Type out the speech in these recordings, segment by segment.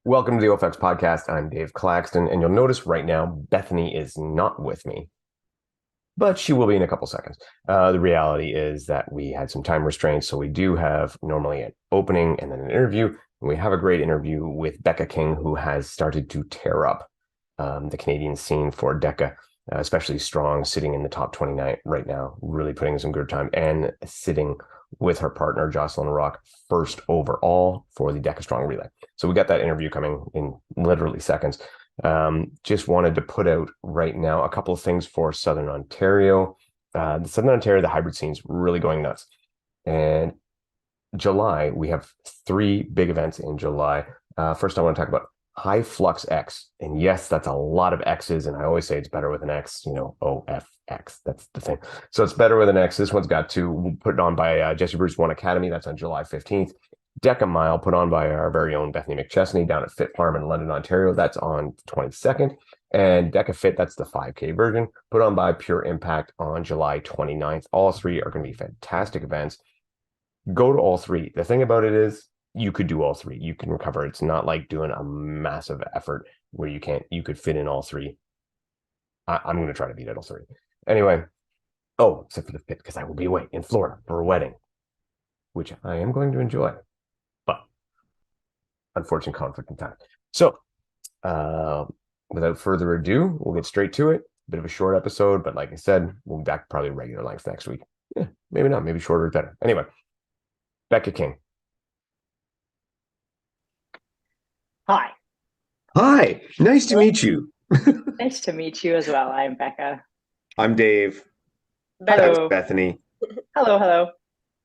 Welcome to the OFX podcast. I'm Dave Claxton, and you'll notice right now Bethany is not with me, but she will be in a couple seconds. The reality is that we had some time restraints, so we do have normally an opening and then an interview. And we have a great interview with Becca King, who has started to tear up the Canadian scene for Deka, especially Strong, sitting in the top 29 right now, really putting in some good time, and sitting with her partner, Jocelyn Rock, first overall for the Deka Strong relay. So we got that interview coming in literally seconds. Just wanted to put out right now a couple of things for Southern Ontario. The Southern Ontario, the hybrid scene's really going nuts. And July, we have 3 big events in July. First, I want to talk about High Flux X. And yes, that's a lot of X's. And I always say it's better with an X, OFX. That's the thing. So it's better with an X. This one's got 2, put on by Jesse Bruce One Academy. That's on July 15th. Deka Mile, put on by our very own Bethany McChesney down at Fit Farm in London, Ontario. That's on the 22nd. And Deka Fit, that's the 5K version, put on by Pure Impact on July 29th. All 3 are going to be fantastic events. Go to all 3. The thing about it is you could do all 3. You can recover. It's not like doing a massive effort where you could fit in all 3. I'm going to try to beat it all 3. Anyway, except for the Fit, because I will be away in Florida for a wedding, which I am going to enjoy. But unfortunate conflict in time. So without further ado, we'll get straight to it. Bit of a short episode, but like I said, we'll be back probably regular length next week. Yeah, maybe not. Maybe shorter is better. Anyway, Becca King. Hi. Hi. Nice to meet you. Nice to meet you as well. I'm Becca. I'm Dave. That's Hello. Bethany. Hello.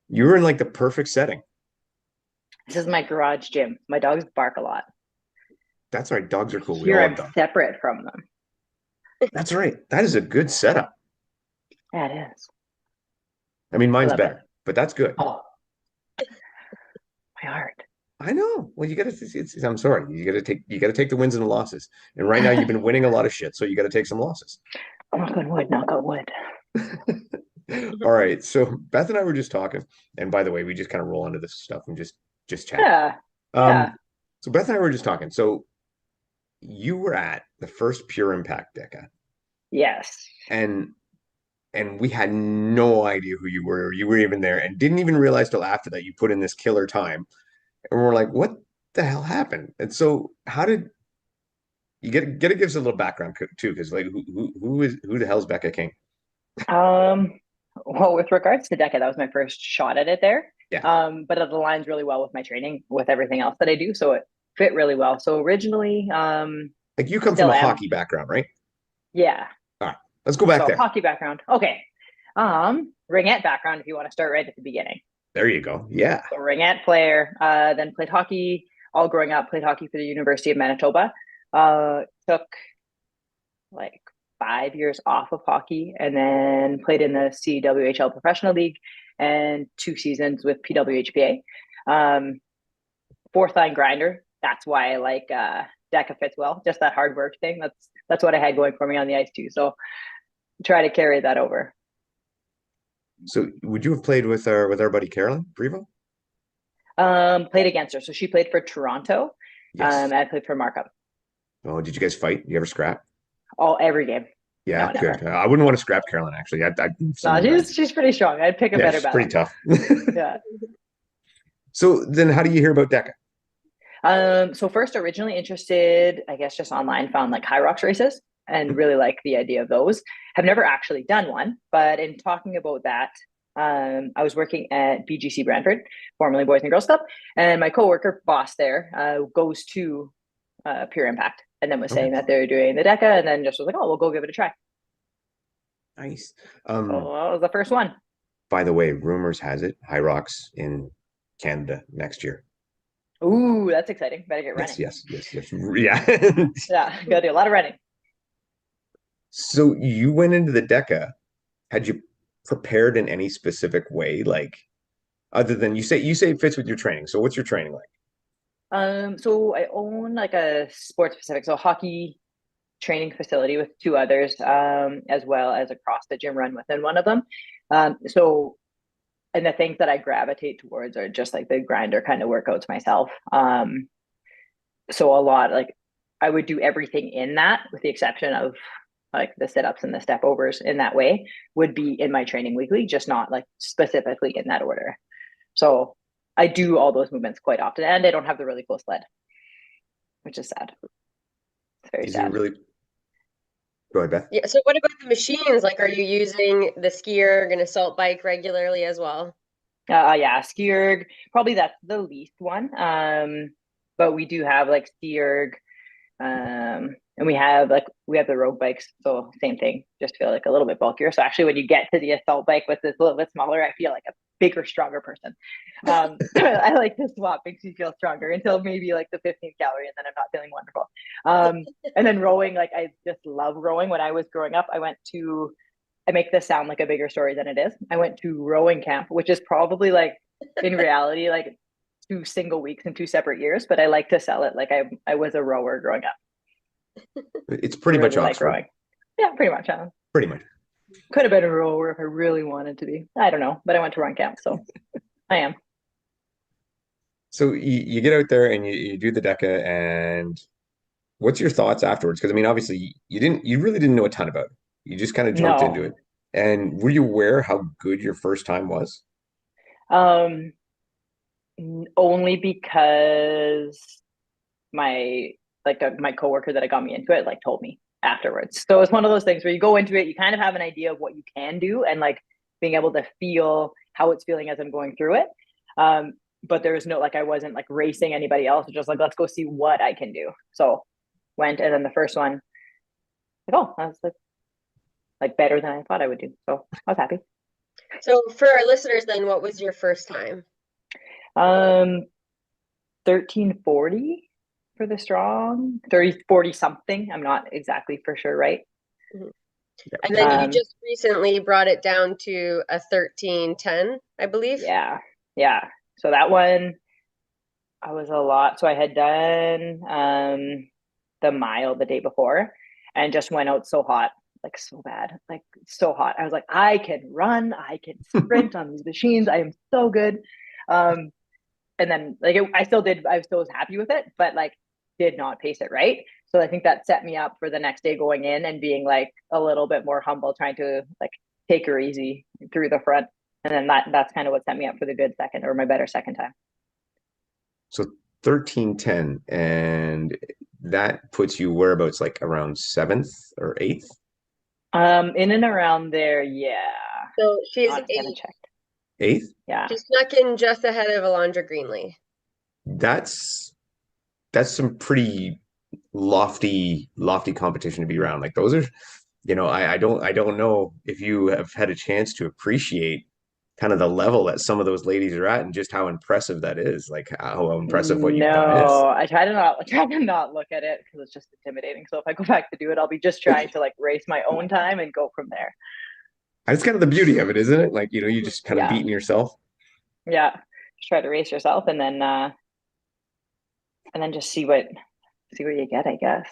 You were in like the perfect setting. This is my garage gym. My dogs bark a lot. That's right. Dogs are cool. We Here all I'm have dogs. separate from them. That's right. That is a good setup. Yeah, it is. I mean, I mine's love better, it. but that's good. Oh, my heart. I know. Well, you got to. I'm sorry. You got to take the wins and the losses. And right now, you've been winning a lot of shit, so you got to take some losses. Knock on wood, knock on wood. All right. So Beth and I were just talking, and by the way, we just kind of roll into this stuff and just chat. Yeah. Um, so Beth and I were just talking. So you were at the first Pure Impact Deca, Yes. and we had no idea who you were. You were even there, and didn't even realize till after that you put in this killer time. And we're like, what the hell happened? And so, how did you get to give us a little background too? Because like, who the hell's Becca King? Um, well, with regards to Deka, that was my first shot at it there. Yeah, But it aligns really well with my training, with everything else that I do. So it fit really well. So originally, like you come from still a am. hockey background, right? Yeah. All right, let's go back So there. hockey background. Okay. Ringette background if you want to start right at the beginning. There you go. Yeah. So ringette player, then played hockey all growing up, played hockey for the University of Manitoba. Took like 5 years off of hockey and then played in the CWHL Professional League and 2 seasons with PWHPA. Fourth line grinder. That's why I like Deka fits well. Just that hard work thing. That's what I had going for me on the ice too. So try to carry that over. So would you have played with our buddy Carolyn Prevo? Played against her. So she played for Toronto. Yes. I played for Markham. Oh, did you guys fight? You ever scrap? Every game. Yeah, No, good. never. I wouldn't want to scrap Carolyn actually. No, she's pretty strong. I'd pick a yeah, better she's pretty battle. tough. Yeah. So then, how do you hear about Deca? So first originally interested, I guess just online, found like high rocks races and really like the idea of those. Have never actually done one, but in talking about that, I was working at BGC Brantford, formerly Boys and Girls Club, and my coworker boss there goes to Pure Impact, and then was Okay, saying that they're doing the Deca, and then just was like, oh, we'll go give it a try. nice. So that was the first one. By the way, rumors has it High Rocks in Canada next year. Ooh, that's exciting. Better get running. Yes. Yeah. Yeah, gotta do a lot of running. So you went into the Deca. Had you prepared in any specific way, like other than you say it fits with your training? So what's your training like? So I own like a sports specific, so hockey, training facility with two others, as well as a CrossFit gym run within one of them. So, and the things that I gravitate towards are just like the grinder kind of workouts myself. So a lot like I would do everything in that, with the exception of like the sit-ups and the step overs in that way, would be in my training weekly, just not like specifically in that order. So I do all those movements quite often, and I don't have the really cool sled, which is sad. It's very Is it sad. really? Go ahead, Beth. Yeah. So what about the machines? Like, are you using the ski erg and assault bike regularly as well? Yeah, ski erg, probably that's the least one. But we do have like ski erg, and we have the road bikes, so same thing, just feel like a little bit bulkier. So actually when you get to the assault bike with this a little bit smaller, I feel like a bigger, stronger person. I like to swap, makes me feel stronger until maybe like the 15th calorie, and then I'm not feeling wonderful. And then rowing, like I just love rowing. When I was growing up, I make this sound like a bigger story than it is. I went to rowing camp, which is probably like in reality like 2 single weeks in 2 separate years, but I like to sell it like I was a rower growing up. It's I pretty much really like Oxford. rowing. Yeah, pretty much. Pretty much. Could have been a rower if I really wanted to be. I don't know, but I went to run camp, so I am. So you get out there and you do the Deca, and what's your thoughts afterwards? Because I mean, obviously you really didn't know a ton about it. You just kind of jumped into No. it. And were you aware how good your first time was? Um, Only because my my coworker that got me into it like told me afterwards. So it's one of those things where you go into it, you kind of have an idea of what you can do, and like being able to feel how it's feeling as I'm going through it. But there was no like I wasn't like racing anybody else, just like let's go see what I can do. So went, and then the first one, like oh, I was like better than I thought I would do. So I was happy. So for our listeners, then, what was your first time? Um, 1340 for the strong, 3040 something. I'm not exactly for sure, right? Mhm. And then you Um, just recently brought it down to a 1310, I believe. yeah, yeah. So that one, I was a lot. So I had done the mile the day before, and just went out so hot, like so bad, like so hot. I was like, I can run, I can sprint on these machines. I am so good. Um, and then I still did. I still was happy with it, but like did not pace it right. So I think that set me up for the next day going in and being like a little bit more humble, trying to like take her easy through the front. And then that's kind of what set me up for the good second, or my better second time. So 1310, and that puts you whereabouts, like around seventh or eighth? In and around there, yeah. So she's Honestly, I haven't eight. checked. Eighth? Yeah. She's snuck in just ahead of Alondra Greenlee. That's some pretty lofty competition to be around. Like those are, I don't know if you have had a chance to appreciate kind of the level that some of those ladies are at, and just how impressive that is. Like how impressive what you've done is. No, I try to not look at it because it's just intimidating. So if I go back to do it, I'll be just trying to like race my own time and go from there. That's kind of the beauty of it, isn't it? Like, you just kind of Yeah. beating yourself. Yeah. Just try to race yourself, and then just see what you get, I guess.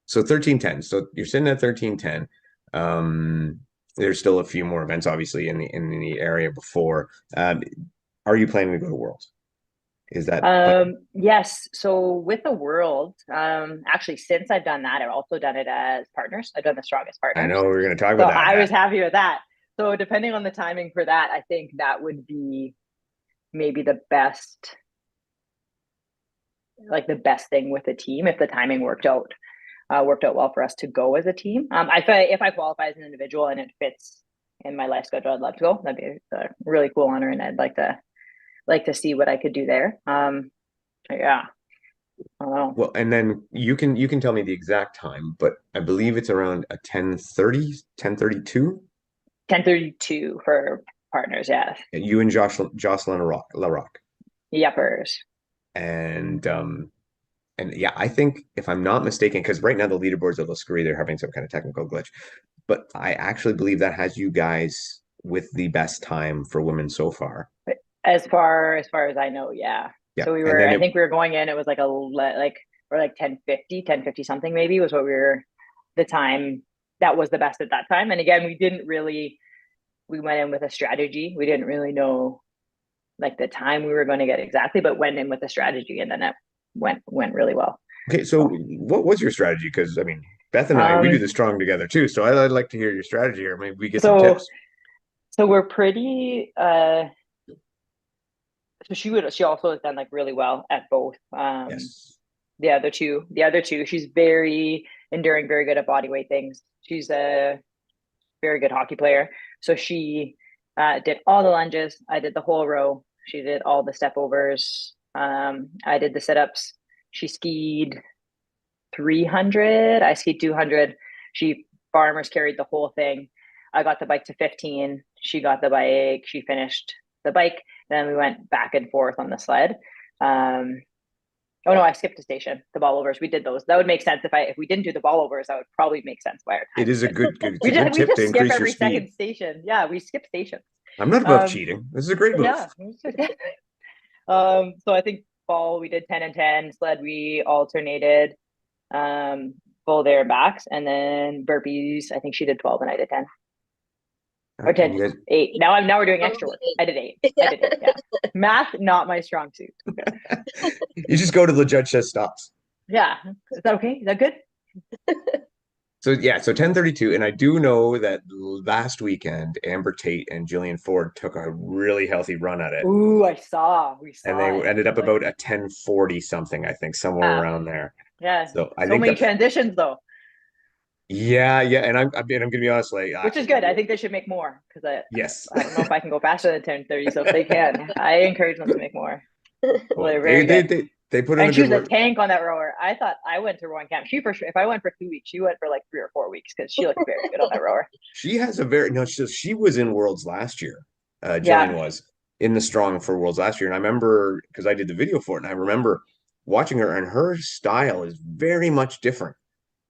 So 1310. So you're sitting at 1310. There's still a few more events, obviously, in the area before. Are you planning to go to Worlds? Is that plan? Yes. So with the world, actually since I've done that, I've also done it as partners. I've done the strongest I partners. know we're going to talk So about that. I was happy with that. So depending on the timing for that, I think that would be maybe the best thing with the team if the timing worked out well for us to go as a team. If I qualify as an individual and it fits in my life schedule, I'd love to go. That'd be a really cool honor, and I'd like to see what I could do there. Yeah, I don't know. Well, and then you can tell me the exact time, but I believe it's around a 10:30, 10:32. 10:32 for partners. Yeah, You and Jocelyn LaRock. yuppers. And yeah, I think if I'm not mistaken, because right now the leaderboard's a little screwy, they're having some kind of technical glitch. But I actually believe that has you guys with the best time for women so far. As far as I know, yeah. Yeah. So And then I think we were going in. It was like or like 1050 something maybe was what we were the time that was the best at that time. And again, we went in with a strategy. We didn't really know like the time we were going to get exactly, but went in with a strategy, and then it went really well. Okay, so what was your strategy? Because I mean, Beth and I, we do Um, the strong together too. So I'd like to hear your strategy, or maybe we get some so tips. so we're pretty so she also has done like really well at both. Yes. The other two, she's very enduring, very good at body weight things. She's a very good hockey player. So she did all the lunges. I did the whole row. She did all the step overs. I did the sit ups. She skied 300. I skied 200. She farmers carried the whole thing. I got the bike to 15. She got the bike. She finished the bike. Then we went back and forth on the sled. Oh no, I skipped a station. The ball overs. We did those. That would make sense if we didn't do the ball overs. That would probably make sense why our It time. is a good it's We a good just we tip to just skip increase your every speed. second station. Yeah, we skip stations. I'm not above Um, cheating. This is a great move. yeah. So I think ball we did 10 and 10. Sled we alternated. Full there backs, and then burpees. I think she did 12 and I did 10 or And 10 you guys, 8. Now we're doing extra work. I did 8. I did 8. Yeah, math not my strong suit. Okay. you just go to the judge says stops. Yeah, is that okay? Is that good? So yeah, so 10:32, and I do know that last weekend Amber Tate and Jillian Ford took a really healthy run at it, Ooh, we and saw they it. ended up Like, about a 10:40 something, I think, somewhere yeah, around there. yeah. So I So think many that transitions though, yeah, and I'm gonna be honest, like which is good. I think they should make more because yes, I don't know if I can go faster than 10:30. So if they can, I encourage them to make more. Well, well, they're very good. they put in a And she good was a work. tank on that rower. I thought I went to rowing camp. She for sure, if I went for 2 weeks, she went for like 3 or 4 weeks because she looked very good on that rower. She has a very no, she was in Worlds last year. Jillian Yeah, was in the strong for Worlds last year, and I remember because I did the video for it, and I remember watching her, and her style is very much different.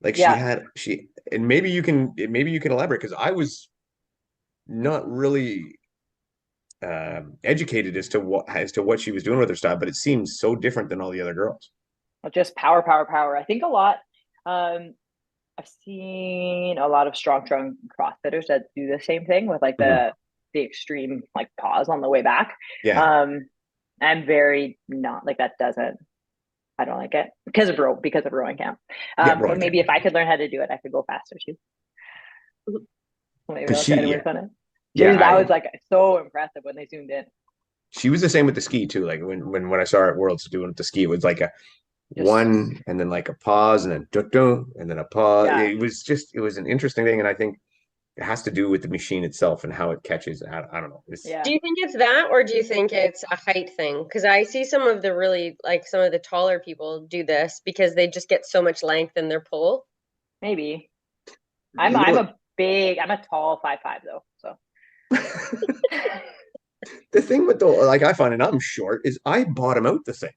Like yeah. and maybe you can elaborate because I was not really educated as to what she was doing with her style, but it seems so different than all the other girls. Just power, power, power. I think a lot. Um, I've seen a lot of strong CrossFitters that do the same thing with like Mhm. the extreme like pause on the way back. Yeah, Um, I'm very not like that. Doesn't I don't like it because of rowing camp. yeah, But rowing camp. maybe if I could learn how to do it, I could go faster too. Maybe Because I'll try to yeah, work on it. yeah, That was like so impressive when they zoomed in. she was the same with the ski too. Like when I saw her at Worlds doing with the ski, it was like a Just one and then like a pause and then dun, and then a pause. yeah, It was an interesting thing, and I think it has to do with the machine itself and how it catches. I don't know. Do yeah. you think it's that, or do you think it's a height thing? Because I see some of the really, like some of the taller people do this because they just get so much length in their pull. Maybe you I'm a tall 5'5" though. So the thing with the like I find, and I'm short, is I bottom out the thing.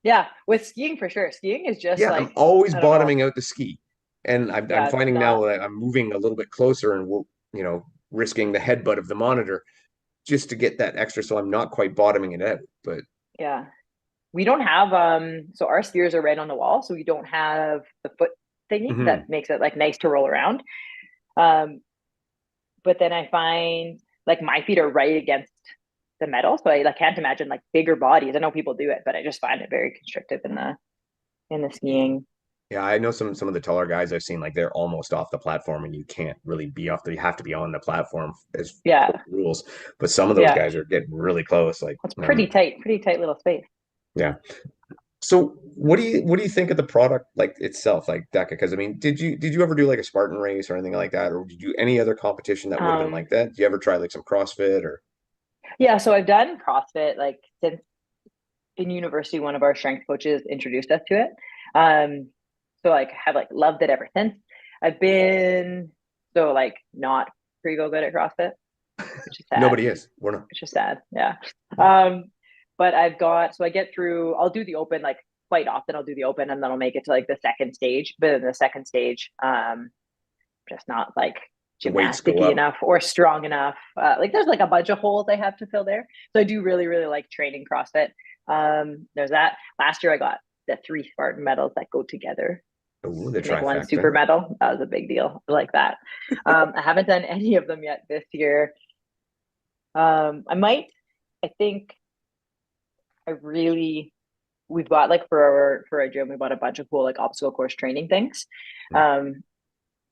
yeah, with skiing for sure. Skiing is just Yeah, I'm like always I don't know. bottoming out the ski, and I'm Yeah, it's finding now not. that I'm moving a little bit closer and risking the headbutt of the monitor just to get that extra, so I'm not quite bottoming it out. But Yeah, we don't have so our skiers are right on the wall, so we don't have the foot thingy mhm. that makes it like nice to roll around. Um, but then I find like my feet are right against the metal, so I like can't imagine like bigger bodies. I know people do it, but I just find it very constrictive in the skiing. Yeah, I know some of the taller guys I've seen, like they're almost off the platform, and you can't really be off. You have to be on the platform as per Yeah, rules. But some of those yeah, guys are getting really close. Like, it's pretty tight little space. yeah. So, what do you think of the product like itself, like Deka? Because I mean, did you ever do like a Spartan race or anything like that, or did you any other competition that would have been like Um, that? Do you ever try like some CrossFit or? yeah, so I've done CrossFit like since in university. One of our strength coaches introduced us to it. So like have like loved it ever since. I've been so like not pretty go good at CrossFit, which is sad. Nobody is. We're not. Which is sad. Yeah. Um, but I get through. I'll do the open like quite often. I'll do the open and then I'll make it to like the second stage. But in the second stage, just not like The weights go gymnasticy up. enough or strong enough. Like there's like a bunch of holes I have to fill there. So I do really, really like training CrossFit. There's that. Last year I got the 3 Spartan medals that go together Ooh, the to make one super trifecta. medal. That was a big deal. I like that. I haven't done any of them yet this year. I might. I think I really we've bought like for our gym, we bought a bunch of cool like obstacle course training things. Um,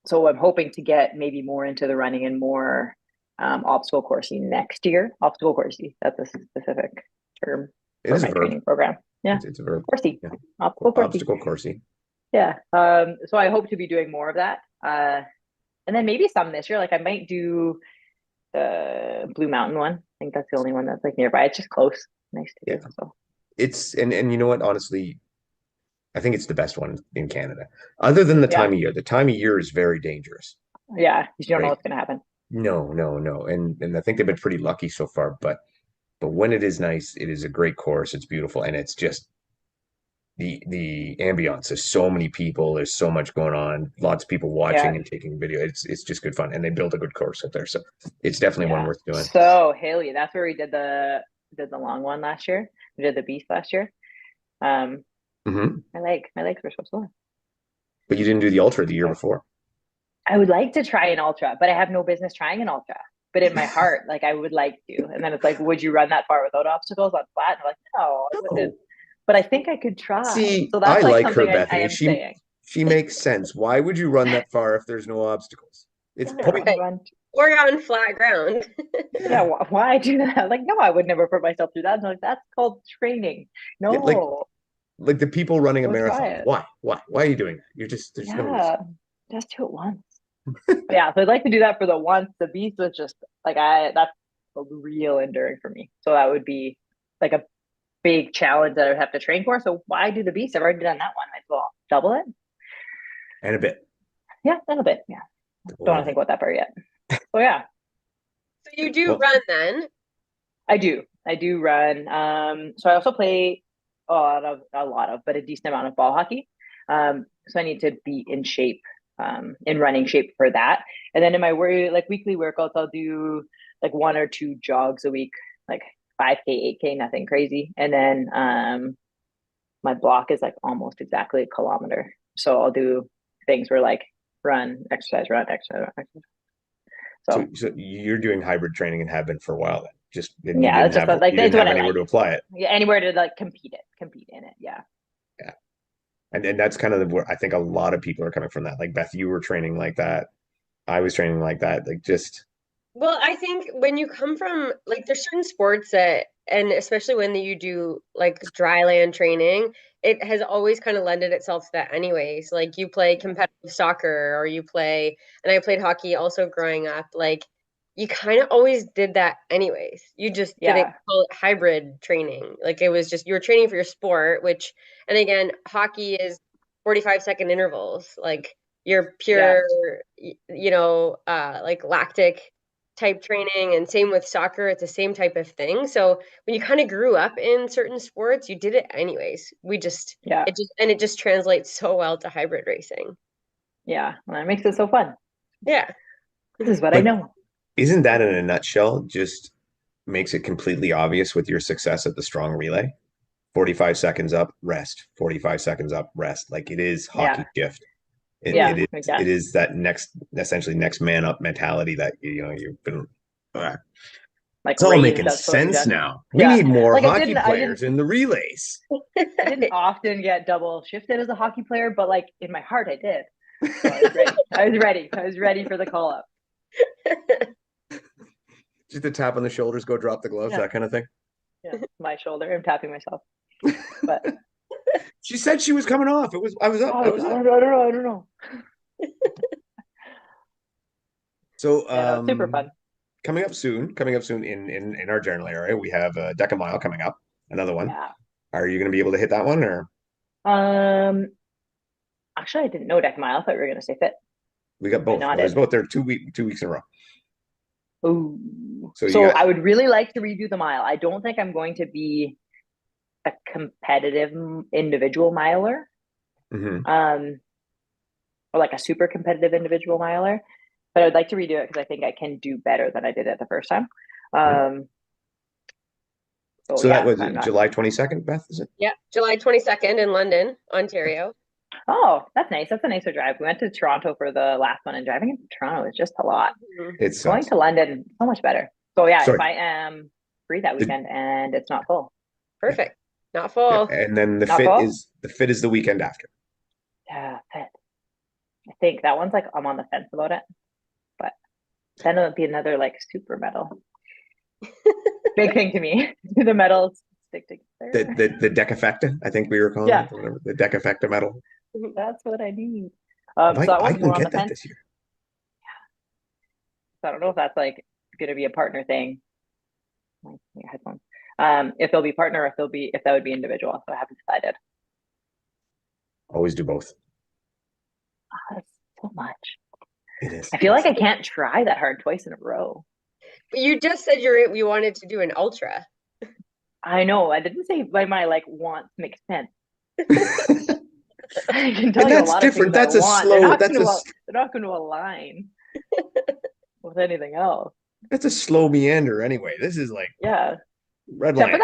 so I'm hoping to get maybe more into the running and more obstacle coursing next year. Obstacle coursing, that's a specific term It for is a my verb. training program. Yeah, It's a verb. coursing, Yeah. obstacle coursing. Obstacle coursing. Yeah. So I hope to be doing more of that. And then maybe some this year. Like I might do the Blue Mountain one. I think that's the only one that's like nearby. It's just close. Nice to Yeah. do. So It's and you know what? Honestly, I think it's the best one in Canada. Other than the yeah. time of year. The time of year is very dangerous, Yeah. You don't know right? what's gonna happen. No, no, no. And I think they've been pretty lucky so far, but when it is nice, it is a great course. It's beautiful, and it's just the ambiance. There's so many people. There's so much going on. Lots of people Yeah. watching and taking video. It's just good fun, and they build a good course up there. So it's definitely one Yeah. worth doing. So Haley, that's where we did the long one last year. We did the beast last year. Um, Hmm. my legs were so sore. But you didn't do the ultra the year So before. I would like to try an ultra, but I have no business trying an ultra. But in my heart, like I would like to. And then it's like, would you run that far without obstacles on flat? And I'm like, no, I wouldn't. No. But I think I could try. See, So I that's like like her, something I Bethany. am saying. She makes sense. Why would you run that far if there's no obstacles? It's Yeah, I want point. to Right. run. Or on flat ground. Yeah, Yeah. why do that? Like, no, I would never put myself through that. And I'm like, that's called training. Yeah, No, like the people running a go try marathon. it. Why? Why? Why are you doing that? You're just there's no reason. Yeah, just do it once. Yeah, so I'd like to do that for the once. The beast was just like that's a real enduring for me. So that would be like a big challenge that I would have to train for. So why do the beast? I've already done that one. Might as well double it. And a bit. Yeah, a little bit. Yeah. Don't Double want and to a think bit. about that part yet. So yeah, So you do Well, run then? I do. I do run. So I also play but a decent amount of ball hockey. So I need to be in shape, in running shape for that. And then in my like weekly workouts, I'll do like 1 or 2 jogs a week, like 5K, 8K, nothing crazy. And then my block is like almost exactly a kilometer. So I'll do things where like run, exercise, run, exercise. So so you're doing hybrid training and have been for a while then. Just and yeah, it's just like you didn't that's what have I anywhere like. to apply it. Yeah, anywhere to like compete in it. Yeah. Yeah. And that's kind of where I think a lot of people are coming from that. Like Beth, you were training like that. I was training like that. Like just Well, I think when you come from like there's certain sports that and especially when you do like dry land training, it has always kind of lended itself to that anyways. Like you play competitive soccer or you play and I played hockey also growing up. Like you kind of always did that anyways. You just didn't Yeah. call it hybrid training. Like it was just you were training for your sport, which and again, hockey is 45-second intervals. Like you're Yeah. pure like lactic type training and same with soccer it's the same type of thing so when you kind of grew up in certain sports you did it anyways we just Yeah. it just translates so well to hybrid racing Yeah. Well, that makes it so fun. yeah This is what I but know. isn't that in a nutshell just makes it completely obvious with your success at the strong relay? 45 seconds up, rest. 45 seconds up, rest. Like it is Yeah. hockey shift. Yeah. Yeah. It is that essentially next man up mentality that you've been. Uh, Like it's all raised making that's supposed to be sense done. now. We Yeah. need more Like hockey players in the relays. I didn't often get double shifted as a hockey player, but like in my heart I did. So I was ready. I was ready for the call up. Just a tap on the shoulders, go drop the gloves, Yeah. that kind of thing. Yeah. My shoulder. I'm tapping myself. But She said she was coming off. I was up. I was I up. don't know. I don't know. So Yeah, no, it's super fun. coming up soon in our general area, we have a Deka Mile coming up, another one. Yeah. Are you going to be able to hit that one or? Um actually I didn't know Deck Mile. I thought we were gonna say fit. We got I both. I was nodded. both there 2 weeks in a row. Ooh. So you So got I would really like to redo the mile. I don't think I'm going to be a competitive individual miler, mhm. um, or like a super competitive individual miler, but I would like to redo it because I think I can do better than I did it the first time. Um, So So that yeah, was I'm not. July 22nd, Beth, is it? Yeah, July 22nd in London, Ontario. Oh, that's nice. That's a nicer drive. We went to Toronto for the last one, and driving into Toronto is just a lot. Mhm. It Going sucks. to London, so much better. So yeah, if Sorry. I am free that The, weekend and it's not full, yeah, Perfect. Not yeah. full. And then not full, the fit is the weekend after. yeah, fit. I think that one's like I'm on the fence about it, but then it would be another like super metal. Big thing to me. Do the metals stick together? The Decafecta, I think we were calling Yeah, it, whatever, the Decafecta medal. that's what I need. So that I one's can more on the get that fence. this year. So I don't know if that's like going to be a partner thing. Like, yeah, headphones. If they'll be partner, or if that would be individual. So I haven't decided. Always do both. Oh, that's so much. It is. I feel like I can't try that hard twice in a row. But you just said you wanted to do an ultra. I know. I didn't say by my like wants make sense. And I can tell you a that's lot of things different. I That's a want. They're slow. not going to. They're not going to align with anything else. That's a slow meander anyway. This is like Yeah. red Except for line.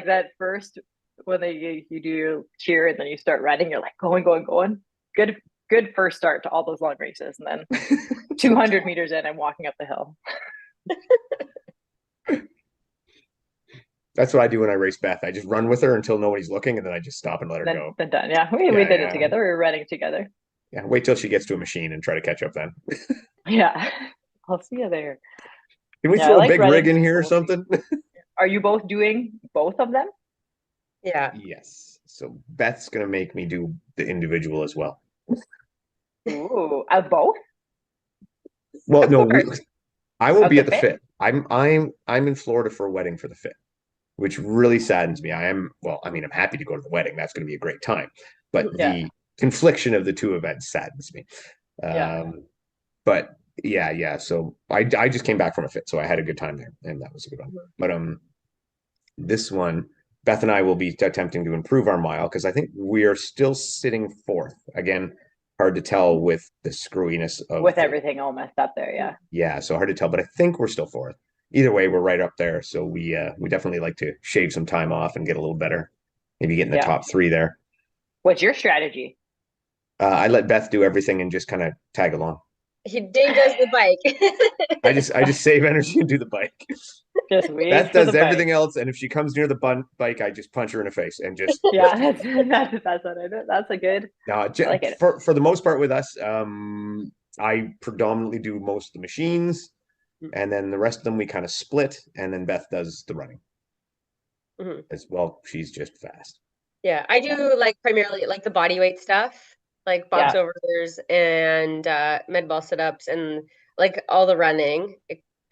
that first when you do your cheer and then you start running, you're like going, going, going. Good first start to all those long races, and then 200 meters in, I'm walking up the hill. That's what I do when I race Beth. I just run with her until nobody's looking, and then I just stop and let her go. Then done. Yeah, we Yeah, did it yeah, together. We were running together. yeah. Wait till she gets to a machine and try to catch up then. Yeah, I'll see you there. Can we Yeah, I throw a like big rig running in here or both. something? Are you both doing both of them? Yeah. Yes. So Beth's gonna make me do the individual as well. Ooh, both Well, Of no, course. I won't of be the at the fit? fit. I'm in Florida for a wedding for the fit, which really saddens me. I am well, I mean, I'm happy to go to the wedding. That's going to be a great time. But Yeah, the confliction of the two events saddens me. yeah. But yeah, yeah. So I just came back from a fit, so I had a good time there, and that was a good one. But this one, Beth and I will be attempting to improve our mile because I think we are still sitting fourth. Again, hard to tell with the screwiness of With the everything all messed up there. Yeah, yeah, so hard to tell, but I think we're still fourth. Either way, we're right up there. So we definitely like to shave some time off and get a little better. Maybe get in the yeah. top three there. What's your strategy? I let Beth do everything and just kind of tag along. Dave does the bike. I just save energy and do the bike. Just wait Beth for the does bike. everything else, and if she comes near the bike, I just punch her in the face and just Yeah, that's what I do. That's a good. no. I like it. For the most part with us, I predominantly do most of the machines, and then the rest of them we kind of split, and then Beth does the running as well. She's just fast. Yeah, I do like primarily like the body weight stuff, like box Yeah. overs and med ball sit-ups and like all the running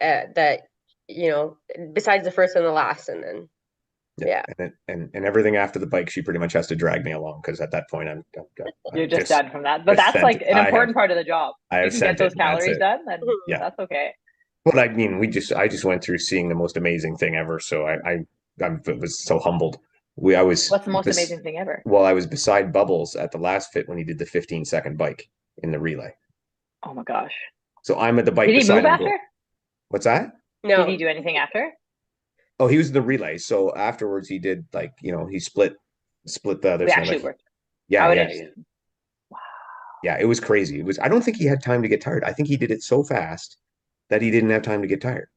that besides the first and the last and then yeah. And everything after the bike, she pretty much has to drag me along because at that point You're I'm just just done from that. But just that's sent like it. an important part of the job. I If you have can get sent it. those And that's calories it. done, then Yeah. that's okay. But I mean, I just went through seeing the most amazing thing ever. So I was so humbled. I was What's the most amazing thing ever? well, I was beside Bubbles at the last fit when he did the 15-second bike in the relay. Oh my gosh. So I'm at the bike Did he beside move him. after? What's that? Did he No. do anything after? Oh, he was in the relay. So afterwards, he did like he split the other We side. actually Like worked. yeah, I would yeah, have. Wow. yeah. It was crazy. It was. I don't think he had time to get tired. I think he did it so fast that he didn't have time to get tired.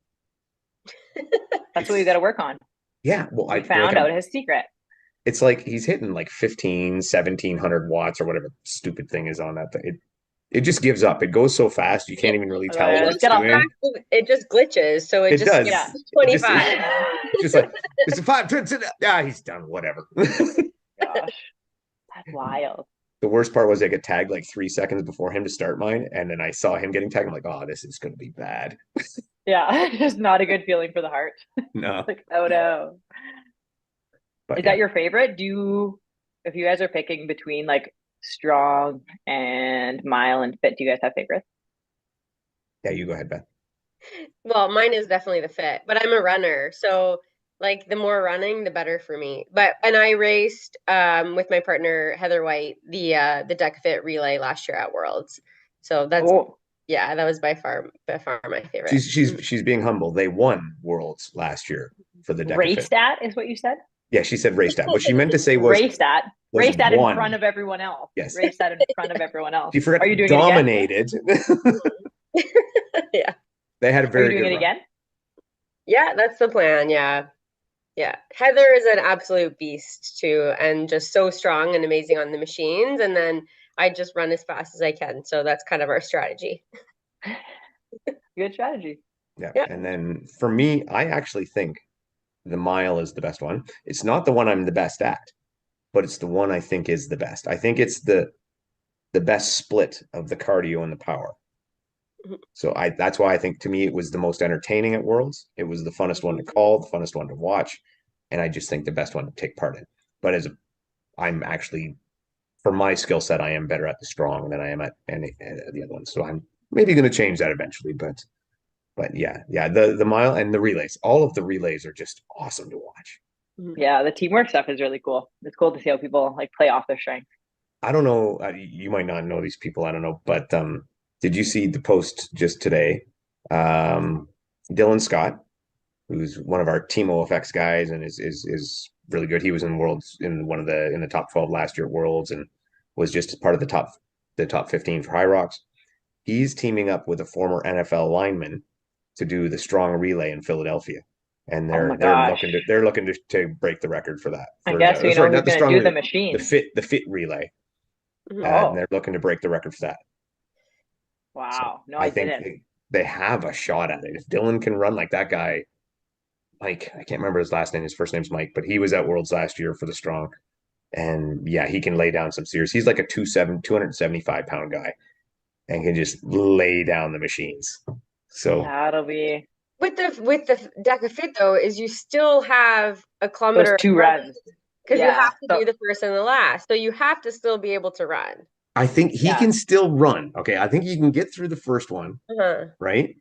That's what you got to work on. Yeah. Well, We found out his secret. it's like he's hitting like 1,700 watts or whatever stupid thing is on that thing. It just gives up. It goes so fast you can't even really tell It what Let's it's get off doing. it just glitches, so it It just does. Yeah. skips It just 25. it's just like it's a five. Yeah, he's done. Whatever. Gosh, that's wild. The worst part was I get tagged like 3 seconds before him to start mine, and then I saw him getting tagged. I'm like, oh, this is going to be bad. Yeah, just not a good feeling for the heart. No, Like, oh no. but Is yeah, that your favorite? If you guys are picking between like strong and mile and fit, do you guys have favorites? yeah. You go ahead, Beth. Well, mine is definitely the fit, but I'm a runner, so like the more running, the better for me. And I raced with my partner Heather White the Deca Fit relay last year at Worlds. So that's Oh, Yeah, that was by far my favorite. She's being humble. They won worlds last year for the Deca Fit. Raced at is what you said? Yeah, she said raced at. What she meant to say Raced at. was Raced at in won. front of everyone else. Yes. Raced at in front of everyone else. She forgot Are you doing it again? dominated. Yeah. They had a Are you very doing good it run. again? Yeah, that's the plan. Yeah. Yeah. Heather is an absolute beast too, and just so strong and amazing on the machines. And then I just run as fast as I can. So that's kind of our strategy. Good strategy. Yeah. Yeah. And then for me, I actually think the mile is the best one. It's not the one I'm the best at, but it's the one I think is the best. I think it's the best split of the cardio and the power. Mhm. So that's why I think to me it was the most entertaining at Worlds. It was the funnest one to call, the funnest one to watch, and I just think the best one to take part in. But I'm actually for my skill set, I am better at the strong than I am at the other ones. So I'm maybe going to change that eventually. But yeah, the mile and the relays, all of the relays are just awesome to watch. Yeah, the teamwork stuff is really cool. It's cool to see how people like play off their strength. I don't know. You might not know these people. I don't know. But did you see the post just today? Dylan Scott, who's one of our Team OFX guys and is really good. He was in Worlds in the top 12 last year at Worlds and was just part of the top 15 for High Rocks. He's teaming up with a former NFL lineman to do the strong relay in Philadelphia. And Oh my they're gosh. looking to break the record for that. I For guess we know sorry, who's not the going to strong do the relay, machine. the fit relay. And Oh, they're looking to break the record for that. So wow. No, I I think didn't. they have a shot at it. If Dylan can run like that guy, Mike, I can't remember his last name. His first name's Mike, but he was at Worlds last year for the strong. And yeah, he can lay down some serious. He's like a 275-pound guy and can just lay down the machines. So Yeah, it'll be With the Deca Fit though, is you still have a those kilometer two runs. because you Yeah. have to So, do the first and the last. So you have to still be able to run. I think he yeah. can still run. Okay. I think he can get through the first one, Uh-huh. right?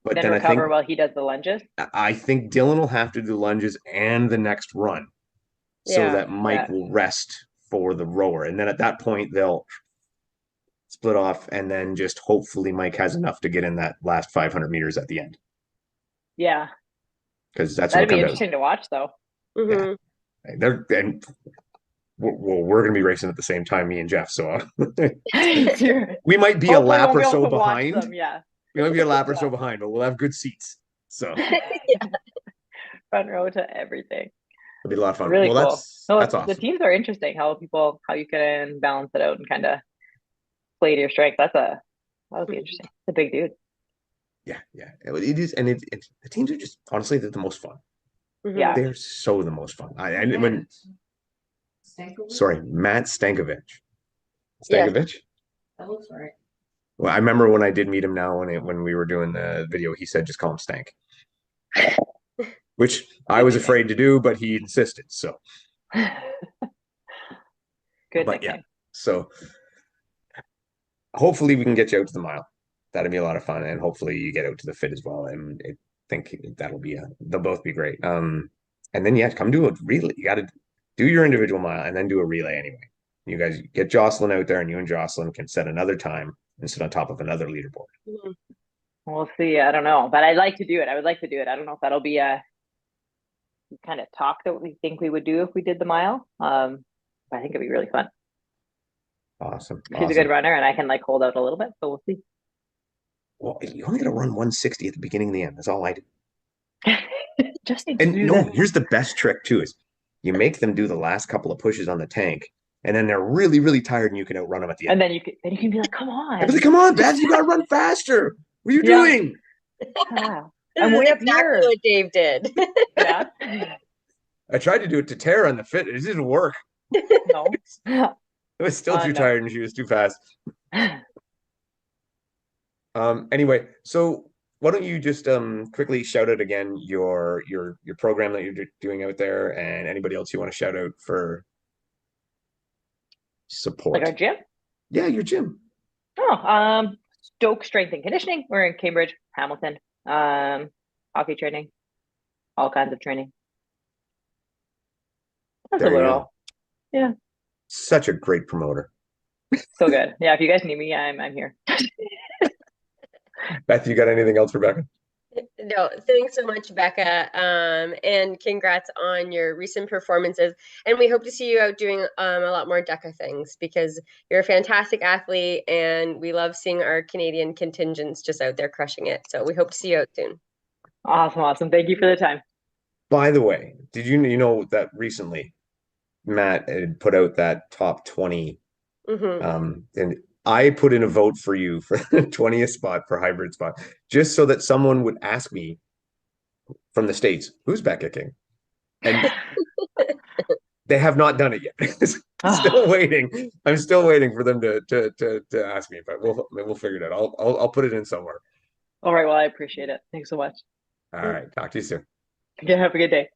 But Then then recover while he does the lunges. I think Dylan will have to do lunges and the next run so Yeah. that Mike Yeah. will rest for the rower. And then at that point, they'll split off, and then just hopefully Mike has enough to get in that last 500 meters at the end Yeah. because that's what That'd it be comes out. interesting to watch though. Yeah, Mm-hmm. and we're going to be racing at the same time, me and Jeff. So we might be a Hopefully lap won't or be able so to watch behind. them. Yeah. We might be a lap or so behind, but we'll have good seats. So Yeah. Front row to everything. it'll be a lot of fun. Really Well, cool. No, that's the awesome. teams are interesting. How you can balance it out and kind of play to your strength. That would be interesting. It's a big dude. Yeah, it is, and it's the teams are just honestly they're the most fun. Mm-hmm. Yeah. They're so the most fun. And when sorry, Matt Stankovic. Yes. Stankovic. That looks right. Well, I remember when I did meet him now when we were doing the video, he said just call him Stank. Which I was afraid to do, but he insisted. So Good but yeah. nickname. So hopefully we can get you out to the mile. That'd be a lot of fun. And hopefully you get out to the fit as well. And I think they'll both be great. And then yeah, come do a relay. You gotta do your individual mile and then do a relay anyway. You guys get Jocelyn out there and you and Jocelyn can set another time and sit on top of another leaderboard. Mm-hmm. We'll see. I don't know, but I'd like to do it. I would like to do it. I don't know if that'll be a kind of talk that we think we would do if we did the mile. But I think it'd be really fun. Awesome. She's a good runner, and I can like hold out a little bit. So we'll see. Well, you only got to run 160 at the beginning and the end. That's all I do. Just need And to do no, that. here's the best trick too: is you make them do the last couple of pushes on the tank, and then they're really, really tired, and you can outrun them at the end. And then you can be like, "Come on, I'd be like, come on, Beth, you got to run faster. What are you Yeah. doing? Wow. This I'm is way up exactly here." what Dave did. Yeah. I tried to do it to Tara in the fit. It didn't work. No. I was still too No. tired, and she was too fast. Anyway, so why don't you just quickly shout out again your program that you're doing out there, and anybody else you want to shout out for support? Like our gym? Yeah, your gym. Oh, Stoke Strength and Conditioning. We're in Cambridge, Hamilton. Hockey training, all kinds of training. That's There a you little, go. yeah, Such a great promoter. so good. Yeah, if you guys need me, I'm here. Beth, you got anything else for Becca? No, thanks so much, Becca. And congrats on your recent performances. And we hope to see you out doing a lot more DECA things because you're a fantastic athlete and we love seeing our Canadian contingents just out there crushing it. So we hope to see you out soon. Awesome, awesome. Thank you for the time. By the way, did you know that recently Matt had put out that top 20 Hmm. and I put in a vote for you for the 20th spot for hybrid spot, just so that someone would ask me from the States, who's Becca King? And they have not done it yet. Oh, Still waiting. I'm still waiting for them to ask me, but we'll figure it out. I'll put it in somewhere. all right. Well, I appreciate it. Thanks so much. All right. Talk to you soon. Okay, have a good day.